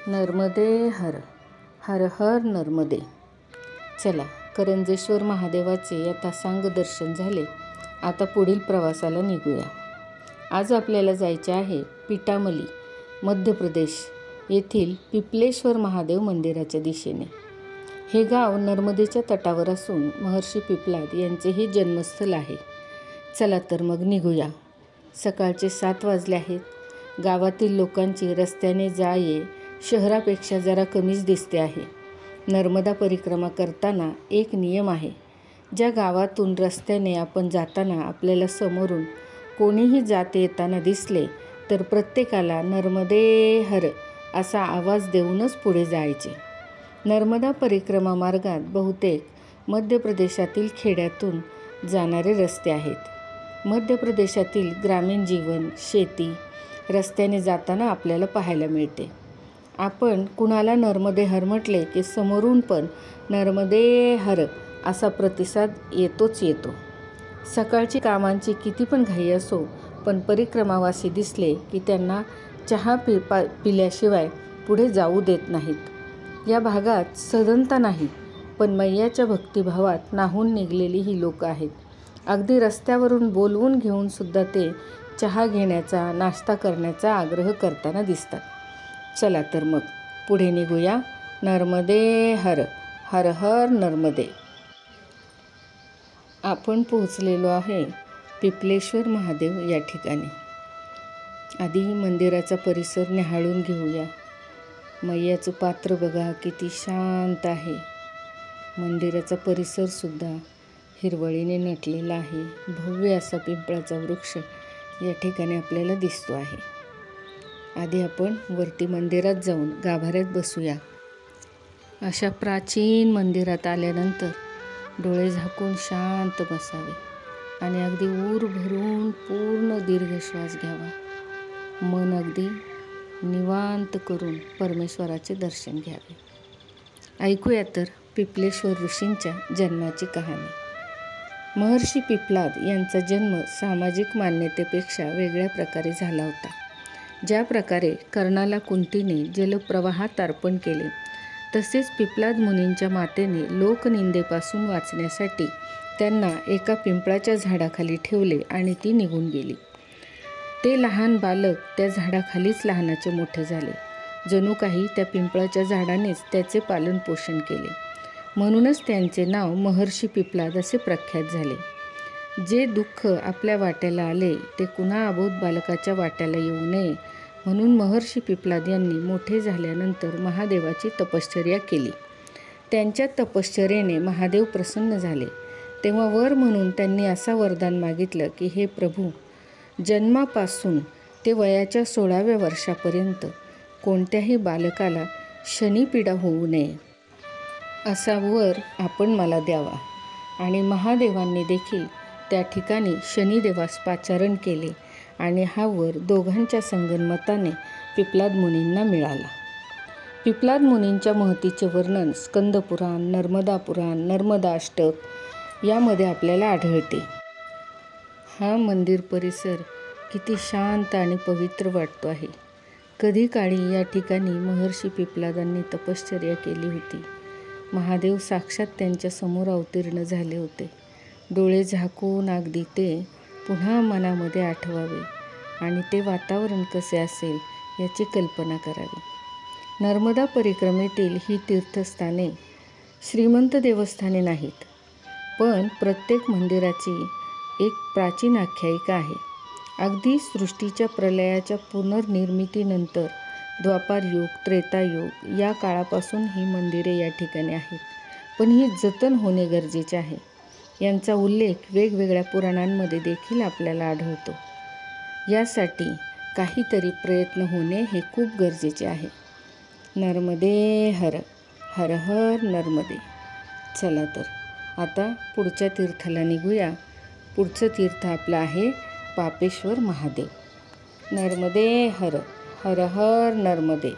नर्मदे हर हर हर नर्मदे. चला, करंजेश्वर महादेवाचे यथासांग दर्शन झाले. आता पुढील प्रवासाला निघूया. आज आपल्याला जायचे आहे पिटामली, मध्य प्रदेश येथील पिपलेश्वर महादेव मंदिराच्या दिशेने. हे गाव नर्मदेच्या तटावर असून महर्षी पिपलाद यांचे हे जन्मस्थळ आहे. चला तर मग निघूया. सकाळचे 7 वाजले आहेत. गावातील लोकांची रस्त्याने जा ये शहरापेक्षा जरा कमीच दिसते आहे. नर्मदा परिक्रमा करताना एक नियम आहे. ज्या गावातून रस्त्याने आपण जाताना आपल्याला समोरून कोणीही जात येताना दिसले तर प्रत्येकाला नर्मदे हर असा आवाज देऊनच पुढे जायचे. नर्मदा परिक्रमा मार्गात बहुतेक मध्य प्रदेशातील खेड्यातून जाणारे रस्ते आहेत. मध्य प्रदेशातील ग्रामीण जीवन, शेती रस्त्याने जाताना आपल्याला पाहायला मिळते. आपण कुणाला नर्मदे हर म्हटले की समोरून पण नर्मदे हर असा प्रतिसाद येतोच येतो. सकाळची कामांची किती पण घाई असो, पण परिक्रमावासी दिसले की त्यांना चहा पिल्याशिवाय पुढे जाऊ देत नाहीत. या भागात सधनता नाही, पण मैयाच्या भक्तिभावात न्हाऊन निघलेली ही लोक आहेत. अगदी रस्त्यावरून बोलवून घेऊन सुद्धा ते चहा घेण्याचा, नाश्ता करण्याचा आग्रह करताना दिसतात. चला तर मग पुढे निघूया. नर्मदे हर हर हर नर्मदे. आपण पोहोचलेलो आहे पिपलेश्वर महादेव या ठिकाणी. आधी मंदिराचा परिसर निहाळून घेऊया. मैयाचं पात्र बघा किती शांत आहे. मंदिराचा परिसरसुद्धा हिरवळीने नटलेला आहे. भव्य असा पिंपळाचा वृक्ष या ठिकाणी आपल्याला दिसतो आहे. आधी आपण वरती मंदिरात जाऊन गाभाऱ्यात बसूया. अशा प्राचीन मंदिरात आल्यानंतर डोळे झाकून शांत बसावे आणि अगदी ऊर भरून पूर्ण दीर्घ श्वास घ्यावा. मन अगदी निवांत करून परमेश्वराचे दर्शन घ्यावे. ऐकूया तर पिपलेश्वर ऋषींच्या जन्माची कहाणी. महर्षी पिपलाद यांचा जन्म सामाजिक मान्यतेपेक्षा वेगळ्या प्रकारे झाला होता. ज्या प्रकारे कर्णाला कुंतीने जलप्रवाहात अर्पण केले, तसेच पिपलाद मुनींच्या मातेने लोकनिंदेपासून वाचण्यासाठी त्यांना एका पिंपळाच्या झाडाखाली ठेवले आणि ती निघून गेली. ते लहान बालक त्या झाडाखालीच लहानाचे मोठे झाले. जणू काही त्या पिंपळाच्या झाडानेच त्याचे पालन पोषण केले. म्हणूनच त्यांचे नाव महर्षी पिपलाद असे प्रख्यात झाले. जे दुःख आपल्या वाट्याला आले ते कुणा अबोध बालकाच्या वाट्याला येऊ नये म्हणून महर्षी पिपलाद यांनी मोठे झाल्यानंतर महादेवाची तपश्चर्या केली. त्यांच्या तपश्चर्येने महादेव प्रसन्न झाले. तेव्हा वर म्हणून त्यांनी असा वरदान मागितलं की हे प्रभू, जन्मापासून ते वयाच्या 16व्या वर्षापर्यंत कोणत्याही बालकाला शनिपीडा होऊ नये असा वर आपण मला द्यावा. आणि महादेवांनी देखील त्या ठिकाणी शनिदेवास पाचारण केले आणि हा वर दोघांच्या संगनमताने पिपलाद मुनींना मिळाला. पिपलाद मुनींच्या महतीचे वर्णन स्कंदपुराण, नर्मदा पुराण, नर्मदाष्टक यामध्ये आपल्याला आढळते. हा मंदिर परिसर किती शांत आणि पवित्र वाटतो आहे. कधी काळी या ठिकाणी महर्षी पिपलादांनी तपश्चर्या केली होती. महादेव साक्षात त्यांच्या समोर अवतीर्ण झाले होते. डोळे झाकून अगदी ते पुन्हा मनामध्ये आठवावे आणि ते वातावरण कसे असेल याची कल्पना करावी. नर्मदा परिक्रमेतील ही तीर्थस्थाने श्रीमंत देवस्थाने नाहीत, पण प्रत्येक मंदिराची एक प्राचीन आख्यायिका आहे. अगदी सृष्टीच्या प्रलयाच्या पुनर्निर्मितीनंतर द्वापारयुग, त्रेतायुग या काळापासून ही मंदिरे या ठिकाणी आहेत. पण ही जतन होणे गरजेचे आहे. यांचा उल्लेख वेगवेगळ्या पुराणांमध्ये देखील आपल्याला आढळतो. यासाठी काहीतरी प्रयत्न होणे हे खूप गरजेचे आहे. नर्मदे हर हर हर नर्मदे. चला तर आता पुढच्या तीर्थाला निघूया. पुढचं तीर्थ आपलं आहे पापेश्वर महादेव. नर्मदे हर हर हर नर्मदे.